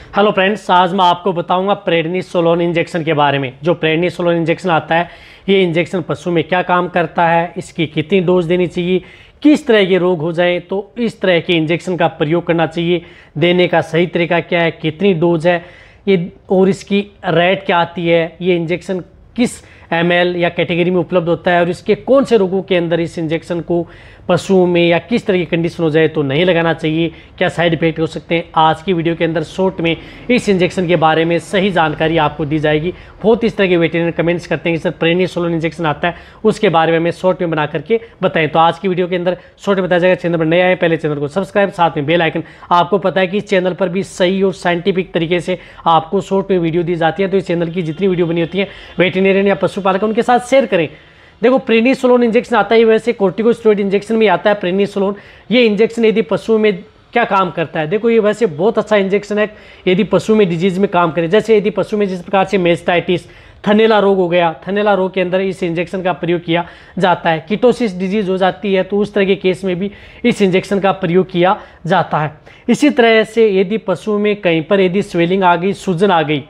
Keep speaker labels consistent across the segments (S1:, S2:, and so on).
S1: Hello friends, आज मैं आपको बताऊंगा प्रेडनिसोलोन इंजेक्शन के बारे में। जो प्रेडनिसोलोन इंजेक्शन आता है, ये इंजेक्शन पशु में क्या काम करता है, इसकी कितनी डोज देनी चाहिए, किस तरह के रोग हो जाए तो इस तरह के इंजेक्शन का प्रयोग करना चाहिए, देने का सही तरीका क्या है, कितनी डोज है ये, और इसकी रेट क्या आती है, ये इंजेक्शन किस ml या कैटेगरी में उपलब्ध होता है और इसके कौन से रोगों के अंदर इस इंजेक्शन को पशुओं में या किस तरह की कंडीशन हो जाए तो नहीं लगाना चाहिए, क्या साइड इफेक्ट हो सकते हैं। आज की वीडियो के अंदर शॉर्ट में इस इंजेक्शन के बारे में सही जानकारी आपको दी जाएगी। बहुत इस तरह के वेटरनरी कमेंट्स करते हैं कि सर प्रेडनिसोलोन इंजेक्शन आता है, उसके बारे में हमें शॉर्ट में बना करके बताएं। तो आज की वीडियो के अंदर शॉर्ट में बताया जाएगा। चैनल पर नए आए पहले चैनल को सब्सक्राइब, साथ में बेल आइकन। आपको पता है कि इस चैनल पर भी सही और साइंटिफिक तरीके से आपको शॉर्ट में वीडियो दी जाती है। तो इस चैनल की जितनी वीडियो बनी होती है वेटरनरियन या पशुपालक उनके साथ शेयर करें। देखो, प्रेडनिसोलोन इंजेक्शन आता है, वैसे कोर्टिकोस्टेरॉइड इंजेक्शन में आता है प्रेडनिसोलोन। ये इंजेक्शन यदि पशुओं में क्या काम करता है, देखो ये वैसे बहुत अच्छा इंजेक्शन है यदि पशु में डिजीज में काम करे। जैसे यदि पशु में जिस प्रकार से मेस्टाइटिस, थनैला रोग हो गया, थनैला रोग के अंदर इस इंजेक्शन का प्रयोग किया जाता है। कीटोसिस डिजीज हो जाती है तो उस तरह के केस में भी इस इंजेक्शन का प्रयोग किया जाता है। इसी तरह से यदि पशु में कहीं पर यदि स्वेलिंग आ गई, सूजन आ गई,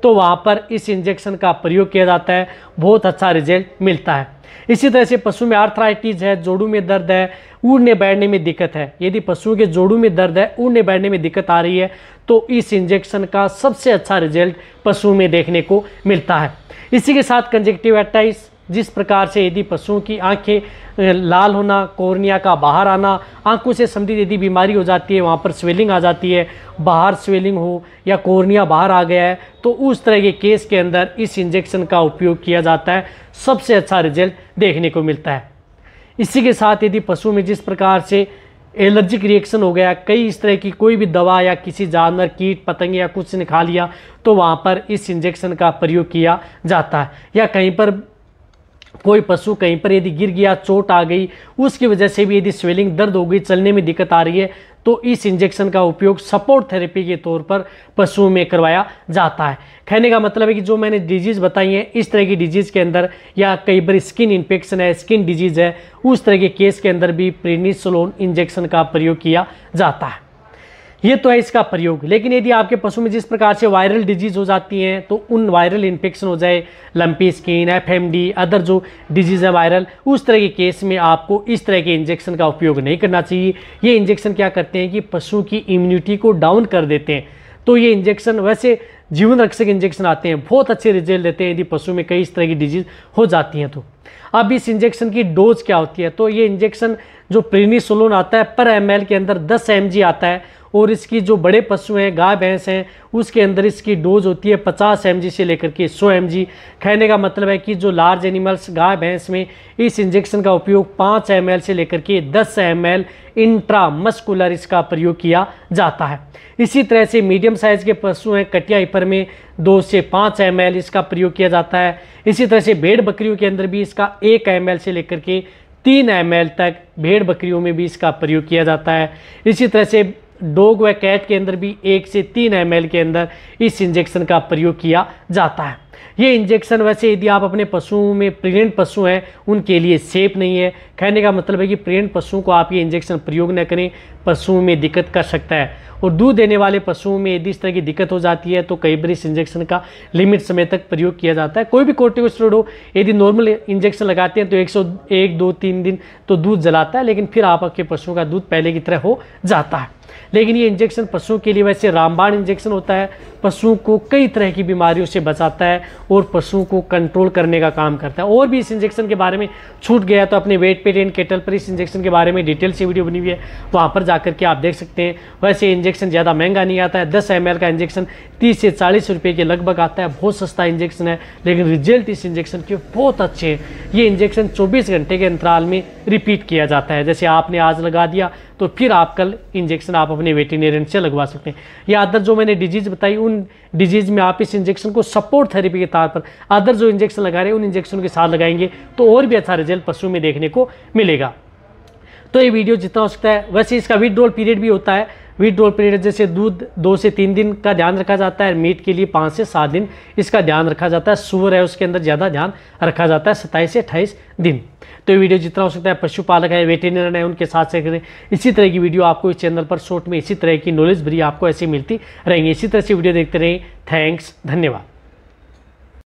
S1: तो वहाँ पर इस इंजेक्शन का प्रयोग किया जाता है, बहुत अच्छा रिजल्ट मिलता है। इसी तरह से पशु में आर्थराइटिस है, जोड़ों में दर्द है, उड़ने बैठने में दिक्कत है, यदि पशुओं के जोड़ों में दर्द है, उड़ने बैठने में दिक्कत आ रही है तो इस इंजेक्शन का सबसे अच्छा रिजल्ट पशुओं में देखने को मिलता है। इसी के साथ कंजक्टिवाइटिस, जिस प्रकार से यदि पशुओं की आंखें लाल होना, कॉर्निया का बाहर आना, आंखों से संबंधित यदि बीमारी हो जाती है, वहाँ पर स्वेलिंग आ जाती है, बाहर स्वेलिंग हो या कॉर्निया बाहर आ गया है, तो उस तरह के केस के अंदर इस इंजेक्शन का उपयोग किया जाता है, सबसे अच्छा रिजल्ट देखने को मिलता है। इसी के साथ यदि पशु में जिस प्रकार से एलर्जिक रिएक्शन हो गया, कई इस तरह की कोई भी दवा या किसी जानवर, कीट पतंगे या कुछ ने खा लिया, तो वहाँ पर इस इंजेक्शन का प्रयोग किया जाता है। या कहीं पर कोई पशु कहीं पर यदि गिर गया, चोट आ गई, उसकी वजह से भी यदि स्वेलिंग, दर्द हो गई, चलने में दिक्कत आ रही है, तो इस इंजेक्शन का उपयोग सपोर्ट थेरेपी के तौर पर पशुओं में करवाया जाता है। कहने का मतलब है कि जो मैंने डिजीज़ बताई हैं, इस तरह की डिजीज़ के अंदर या कई बार स्किन इन्फेक्शन है, स्किन डिजीज़ है, उस तरह के केस के अंदर भी प्रेडनिसोलोन इंजेक्शन का प्रयोग किया जाता है। ये तो है इसका प्रयोग। लेकिन यदि आपके पशु में जिस प्रकार से वायरल डिजीज हो जाती हैं, तो उन वायरल इन्फेक्शन हो जाए, लंपी स्किन, एफएमडी, अदर जो डिजीज़ है वायरल, उस तरह के केस में आपको इस तरह के इंजेक्शन का उपयोग नहीं करना चाहिए। ये इंजेक्शन क्या करते हैं कि पशु की इम्यूनिटी को डाउन कर देते हैं। तो ये इंजेक्शन वैसे जीवन रक्षक इंजेक्शन आते हैं, बहुत अच्छे रिजल्ट देते हैं यदि पशु में कई इस तरह की डिजीज हो जाती हैं। तो अब इस इंजेक्शन की डोज क्या होती है, तो ये इंजेक्शन जो प्रेडनिसोलोन आता है पर ml के अंदर 10 mg आता है, और इसकी जो बड़े पशु हैं, गाय भैंस हैं, उसके अंदर इसकी डोज होती है 50 mg से लेकर के 100 mg। कहने का मतलब है कि जो लार्ज एनिमल्स, गाय भैंस में इस इंजेक्शन का उपयोग 5 ml से लेकर के 10 ml इंट्रामस्कुलर इसका प्रयोग किया जाता है। इसी तरह से मीडियम साइज़ के पशु हैं, कटिया हिपर में 2 से 5 ml इसका प्रयोग किया जाता है। इसी तरह से भेड़ बकरियों के अंदर भी इसका 1 ml से लेकर के 3 ml तक भेड़ बकरियों में भी इसका प्रयोग किया जाता है। इसी तरह से डॉग व कैट के अंदर भी 1 से 3 ml के अंदर इस इंजेक्शन का प्रयोग किया जाता है। ये इंजेक्शन वैसे यदि आप अपने पशुओं में प्रेग्नेंट पशु हैं उनके लिए सेफ नहीं है। कहने का मतलब है कि प्रेग्नेंट पशुओं को आप ये इंजेक्शन प्रयोग न करें, पशुओं में दिक्कत कर सकता है। और दूध देने वाले पशुओं में यदि इस तरह की दिक्कत हो जाती है तो कई बार इस इंजेक्शन का लिमिट समय तक प्रयोग किया जाता है। कोई भी कोर्टिकोस्टेरॉइड हो, यदि नॉर्मल इंजेक्शन लगाते हैं तो 101, 2, 3 दिन तो दूध जलाता है, लेकिन फिर आपके पशुओं का दूध पहले की तरह हो जाता है। लेकिन ये इंजेक्शन पशुओं के लिए वैसे रामबाण इंजेक्शन होता है, पशुओं को कई तरह की बीमारियों से बचाता है और पशुओं को कंट्रोल करने का काम करता है। और भी इस इंजेक्शन के बारे में छूट गया तो अपने वेट पेट एंड केटल पर इस इंजेक्शन के बारे में डिटेल से वीडियो बनी हुई है, वहाँ पर जाकर के आप देख सकते हैं। वैसे इंजेक्शन ज़्यादा महंगा नहीं आता है, 10 ml का इंजेक्शन 30 से 40 रुपये के लगभग आता है, बहुत सस्ता इंजेक्शन है, लेकिन रिजल्ट इस इंजेक्शन के बहुत अच्छे हैं। ये इंजेक्शन 24 घंटे के अंतराल में रिपीट किया जाता है। जैसे आपने आज लगा दिया तो फिर आप कल इंजेक्शन आप अपने वेटरनरियन से लगवा सकते हैं। या अदर जो मैंने डिजीज़ बताई, उन डिजीज़ में आप इस इंजेक्शन को सपोर्ट थेरेपी के तौर पर अदर जो इंजेक्शन लगा रहे हैं उन इंजेक्शन के साथ लगाएंगे तो और भी अच्छा रिजल्ट पशु में देखने को मिलेगा। तो ये वीडियो जितना हो सकता है, वैसे इसका विड्रॉल पीरियड भी होता है, विथड्रॉल पीरियड जैसे दूध 2 से 3 दिन का ध्यान रखा जाता है, मीट के लिए 5 से 7 दिन इसका ध्यान रखा जाता है, सुअर है उसके अंदर ज़्यादा ध्यान रखा जाता है 27 से 28 दिन। तो ये वीडियो जितना हो सकता है पशुपालक है, वेटेरिनरी है, उनके साथ शेयर करें। इसी तरह की वीडियो आपको इस चैनल पर शॉर्ट में इसी तरह की नॉलेज भरी आपको ऐसी मिलती रहेंगी। इसी तरह से वीडियो देखते रहें। थैंक्स, धन्यवाद।